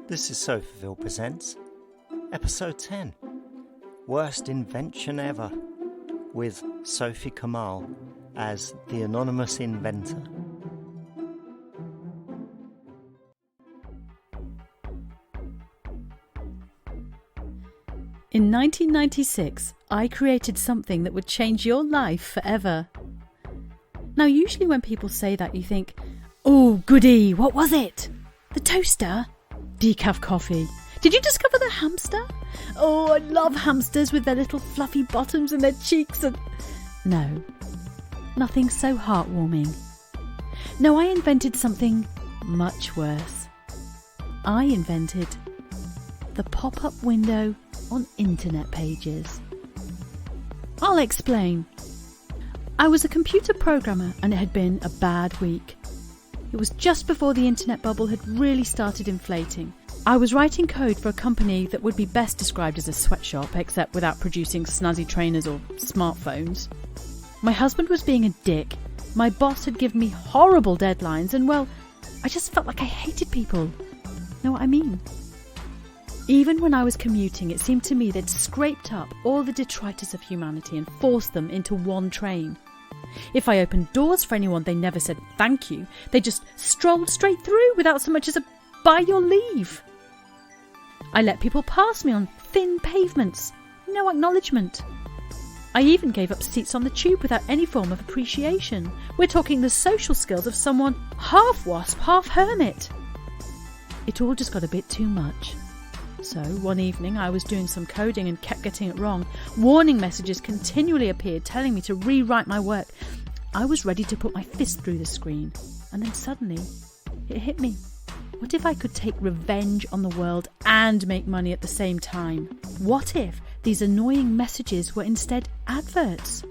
This is Sofaville Presents, Episode 10, Worst Invention Ever, with Sophie Kamal as the Anonymous Inventor. In 1996, I created something that would change your life forever. Now, usually when people say that, you think, oh, goody, what was it? The toaster? Decaf coffee? Did you discover the hamster? Oh, I love hamsters with their little fluffy bottoms and their cheeks and... No, nothing so heartwarming. No, I invented something much worse. I invented the pop-up window on internet pages. I'll explain. I was a computer programmer and it had been a bad week. It was just before the internet bubble had really started inflating. I was writing code for a company that would be best described as a sweatshop, except without producing snazzy trainers or smartphones. My husband was being a dick. My boss had given me horrible deadlines and, well, I just felt like I hated people. Know what I mean? Even when I was commuting, it seemed to me they'd scraped up all the detritus of humanity and forced them into one train. If I opened doors for anyone, they never said thank you. They just strolled straight through without so much as a by your leave. I let people pass me on thin pavements. No acknowledgement. I even gave up seats on the tube without any form of appreciation. We're talking the social skills of someone half wasp, half hermit. It all just got a bit too much. So, one evening I was doing some coding and kept getting it wrong. Warning messages continually appeared telling me to rewrite my work. I was ready to put my fist through the screen. And then suddenly, it hit me. What if I could take revenge on the world and make money at the same time? What if these annoying messages were instead adverts?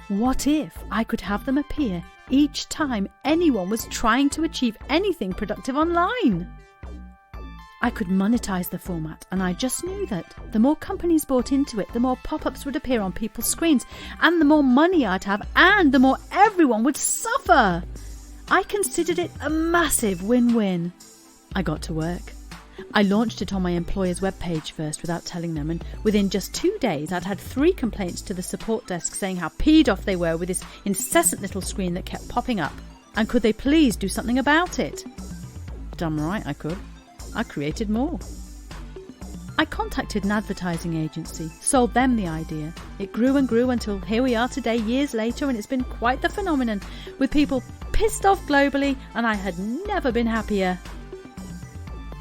What if I could have them appear each time anyone was trying to achieve anything productive online? I could monetize the format, and I just knew that the more companies bought into it, the more pop-ups would appear on people's screens, and the more money I'd have, and the more everyone would suffer. I considered it a massive win-win. I got to work. I launched it on my employer's webpage first without telling them, and within just 2 days I'd had 3 complaints to the support desk saying how peed off they were with this incessant little screen that kept popping up, and could they please do something about it? Damn right I could. I created more. I contacted an advertising agency, sold them the idea. It grew and grew until here we are today, years later, and it's been quite the phenomenon, with people pissed off globally, and I had never been happier.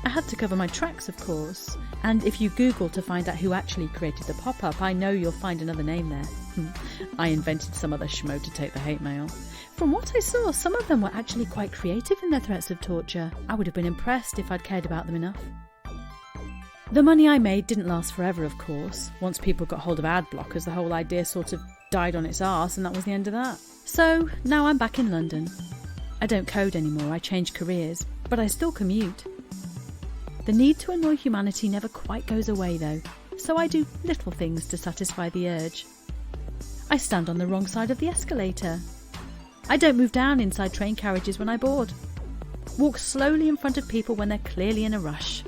I had to cover my tracks, of course, and if you Google to find out who actually created the pop-up, I know you'll find another name there. I invented some other schmo to take the hate mail. From what I saw, some of them were actually quite creative in their threats of torture. I would have been impressed if I'd cared about them enough. The money I made didn't last forever, of course. Once people got hold of ad blockers, the whole idea sort of died on its arse, and that was the end of that. So, now I'm back in London. I don't code anymore, I changed careers, but I still commute. The need to annoy humanity never quite goes away though, so I do little things to satisfy the urge. I stand on the wrong side of the escalator. I don't move down inside train carriages when I board. Walk slowly in front of people when they're clearly in a rush.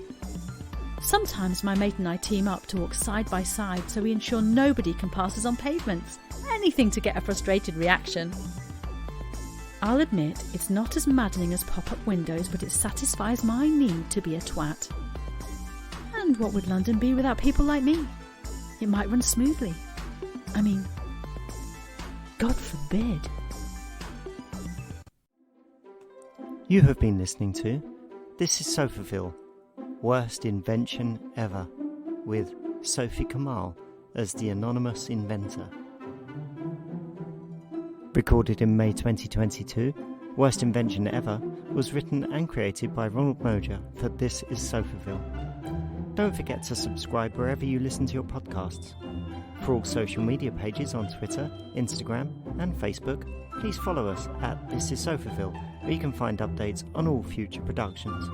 Sometimes my mate and I team up to walk side by side so we ensure nobody can pass us on pavements. Anything to get a frustrated reaction. I'll admit it's not as maddening as pop-up windows, but it satisfies my need to be a twat. And what would London be without people like me? It might run smoothly. I mean, God forbid. You have been listening to This is Sofaville, Worst Invention Ever, with Sophie Kamal as the Anonymous Inventor. Recorded in May 2022, Worst Invention Ever was written and created by Ronald Moja for This is Sofaville. Don't forget to subscribe wherever you listen to your podcasts. For all social media pages on Twitter, Instagram and Facebook, please follow us at This is Sofaville, where you can find updates on all future productions.